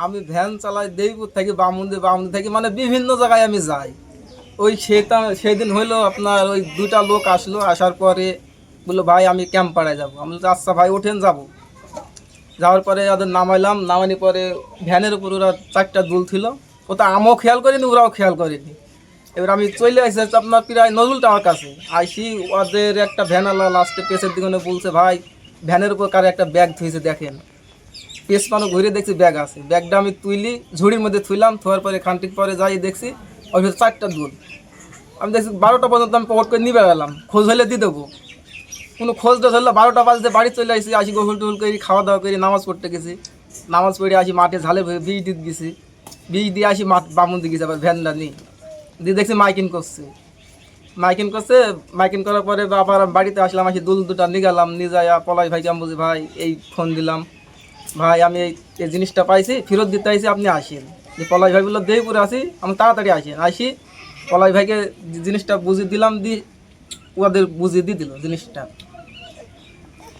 আমি ভ্যান চালাই দেবীপুর থেকে বামুন্দি থেকে মানে বিভিন্ন জায়গায় আমি যাই। ওই সেদিন হইলো আপনার ওই দুটা লোক আসলো, আসার পরে বললো ভাই আমি ক্যাম্পাড়ায় যাবো। আমি বলছি আচ্ছা ভাই ওঠেন যাবো। যাওয়ার পরে ওদের নামাইলাম, নামানি পরে ভ্যানের উপর ওরা চারটা দুল ছিল। ও তো আমিও খেয়াল করিনি, ওরাও খেয়াল করেনি। এবার আমি চলে আসি হচ্ছে আপনার প্রায় নজরুল টাওয়ার কাছে। আইসি ওদের একটা ভ্যানওয়ালা লাস্টে পেছের দিকে বলছে ভাই ভ্যানের উপর কারো একটা ব্যাগ থুয়েছে দেখেন। পেছ পানো ঘুরে দেখছি ব্যাগ আছে। ব্যাগটা আমি তুইলি ঝুড়ির মধ্যে থুইলাম, থোয়ার পরে খানটিক পরে যাই দেখছি ওই ভিতরে চারটা দুল। আমি দেখছি 12টা পর্যন্ত আমি পকেট করে নিয়ে বেড়ালাম, খোঁজ হলে দিয়ে দেবো। কোনো খোঁজ টোজ হলো 12টা বাজতে বাড়ি চলে আসি, আসি গোসল টোল করি, খাওয়া দাওয়া করি, নামাজ পড়তে গেছি। নামাজ পড়ে আসি মাঠে ঝালে বীজ দিতে গেছি। বীজ দিয়ে আসি মাঠ বামুন দিয়ে গেছি আবার ভ্যানটা নিয়ে। দিয়ে দেখছি মাইকিং করছে। মাইকিং করার পরে আবার বাড়িতে আসলাম, আসি দুল দুটা নিয়ে গেলাম। নিয়ে যাই পলাই ভাইকে আমি বলছি ভাই এই ফোন দিলাম, ভাই আমি এই জিনিসটা পাইছি, ফেরত দিতে আইছি, আপনি আসেন। যে পলাই ভাই বললো দেই করে আসি, আমি তাড়াতাড়ি আসি। পলাই ভাইকে জিনিসটা বুঝিয়ে দিলাম, ওদের বুঝিয়ে দিয়ে দিল জিনিসটা।